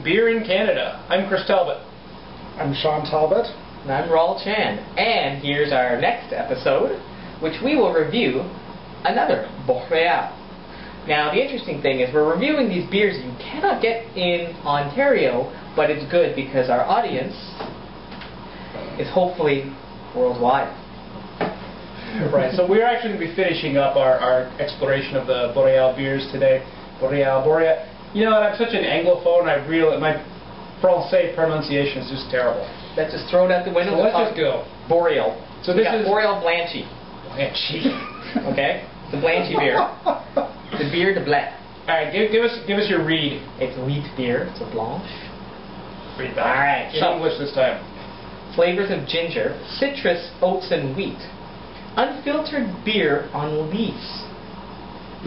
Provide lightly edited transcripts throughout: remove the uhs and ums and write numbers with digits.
Beer in Canada. I'm Chris Talbot. I'm Sean Talbot. And I'm Raul Chan. And here's our next episode, which we will review another Boreale. Now, the interesting thing is we're reviewing these beers you cannot get in Ontario, but it's good because our audience is hopefully worldwide. Right, so we're actually going to be finishing up our exploration of the Boreale beers today. Boreale. You know, I'm such an Anglophone, my Francais pronunciation is just terrible. Let's just throw it out the window. So let's just go. Boreale. So this is Boreale Blanche. Blanche. Okay? The Blanche beer. The beer de Blanc. Alright, give us your read. It's wheat beer. It's a Blanche. Read that. Alright. In English this time. Flavors of ginger, citrus, oats, and wheat. Unfiltered beer on lees.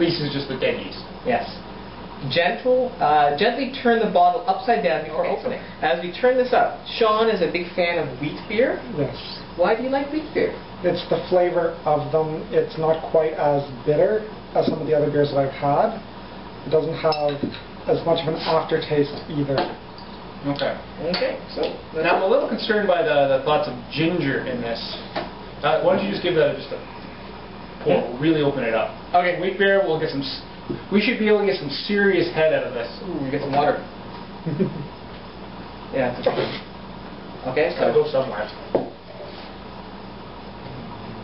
Lees is just the dead yeast. Yes. Gently turn the bottle upside down before opening. As we turn this up, Sean is a big fan of wheat beer. Yes. Why do you like wheat beer? It's the flavor of them. It's not quite as bitter as some of the other beers that I've had. It doesn't have as much of an aftertaste either. Okay. Okay. So now I'm a little concerned by the thoughts of ginger in this. Why don't you just give that just a pour? Really open it up. Okay. Wheat beer. We'll get some. We should be able to get some serious head out of this. Ooh, we get some water. Yeah. Okay. Gotta go somewhere.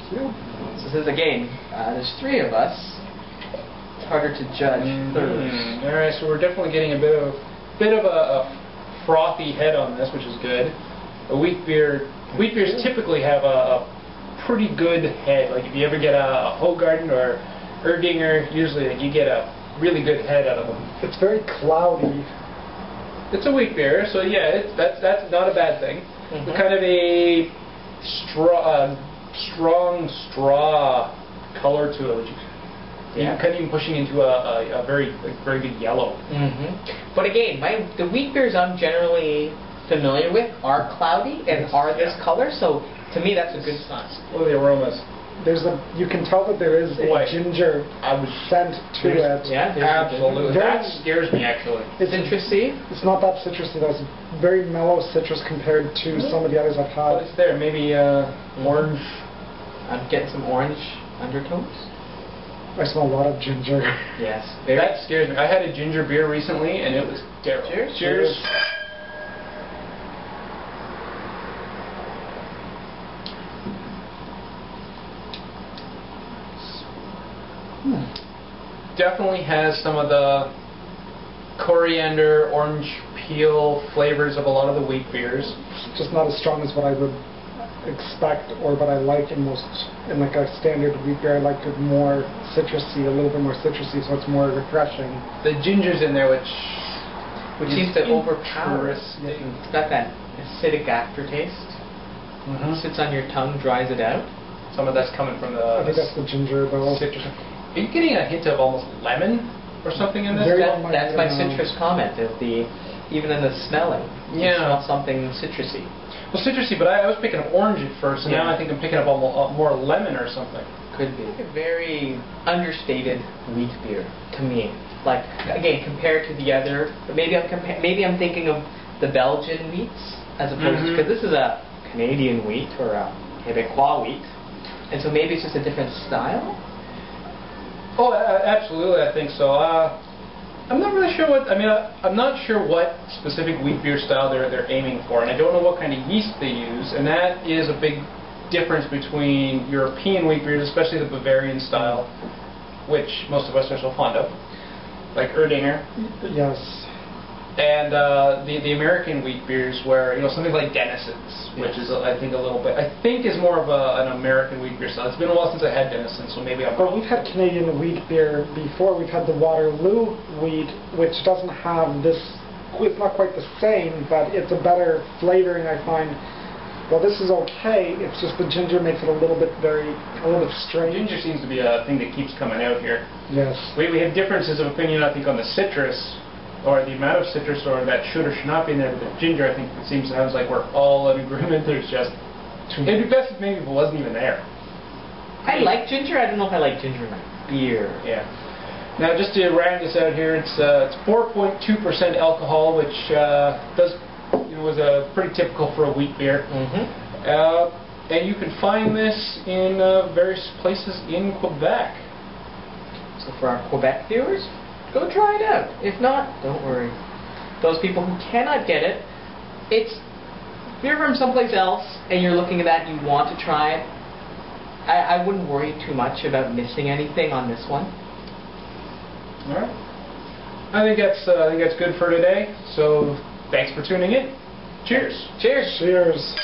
So this is a game. There's three of us. It's harder to judge. All right. So we're definitely getting a bit of a frothy head on this, which is good. Wheat beers typically have a pretty good head. Like if you ever get a Hoegaarden or Erdinger, usually you get a really good head out of them. It's very cloudy. It's a wheat beer, so yeah, that's not a bad thing. It's kind of a strong straw color to it, which you kind of even pushing into a very good yellow. But again, the wheat beers I'm generally familiar with are cloudy and are this color, so to me that's a good sign. What are the aromas? You can tell that there is a ginger scent to it. Yeah, absolutely. That scares me actually. It's citrusy. It's not that citrusy though. It's very mellow citrus compared to some of the others I've had. But it's there. Maybe orange. I'm getting some orange undertones. I smell a lot of ginger. Yes. That scares me. I had a ginger beer recently and it was terrible. Cheers. Cheers. Definitely has some of the coriander, orange peel flavors of a lot of the wheat beers. Just not as strong as what I would expect or what I like in like a standard wheat beer. I like it more citrusy, a little bit more citrusy, so it's more refreshing. The ginger's in there, which seems to overpower. It's got that acidic aftertaste. Sits on your tongue, dries it out. Some of that's coming from the. I think that's the ginger though. Citrus. Are you getting a hint of almost lemon or something in this? That's my citrus comment. Even in the smelling, you smell something citrusy. Well, citrusy, but I was picking up orange at first, and now I think I'm picking up more lemon or something. Could be. A very understated wheat beer to me. Like again, compared to the other, maybe I'm thinking of the Belgian wheats as opposed to, because this is a Canadian wheat or a Quebecois wheat, and so maybe it's just a different style. Oh, absolutely, I think so. I'm not really sure I'm not sure what specific wheat beer style they're aiming for, and I don't know what kind of yeast they use, and that is a big difference between European wheat beers, especially the Bavarian style, which most of us are so fond of, like Erdinger. Yes. And the American wheat beers, where something like Denison's, which is I think is more of an American wheat beer style. It's been a while since I had Denison, so maybe I'm. But we've had Canadian wheat beer before. We've had the Waterloo wheat, which doesn't have this. It's not quite the same, but it's a better flavoring, I find. Well, this is okay. It's just the ginger makes it a little bit strange. Ginger seems to be a thing that keeps coming out here. Yes. We have differences of opinion, I think, on the citrus, or the amount of citrus, or that should or should not be in there. But the ginger, I think, sounds like we're all in agreement. There's just it'd be best if maybe if it wasn't even there. I like ginger. I don't know if I like ginger in my beer. Yeah. Now, just to round this out here, it's 4.2% alcohol, which was pretty typical for a wheat beer. And you can find this in various places in Quebec. So for our Quebec viewers, go try it out. If not, don't worry. Those people who cannot get it, if you're from someplace else and you're looking at that and you want to try it, I wouldn't worry too much about missing anything on this one. All right. I think that's good for today. So thanks for tuning in. Cheers. Cheers. Cheers.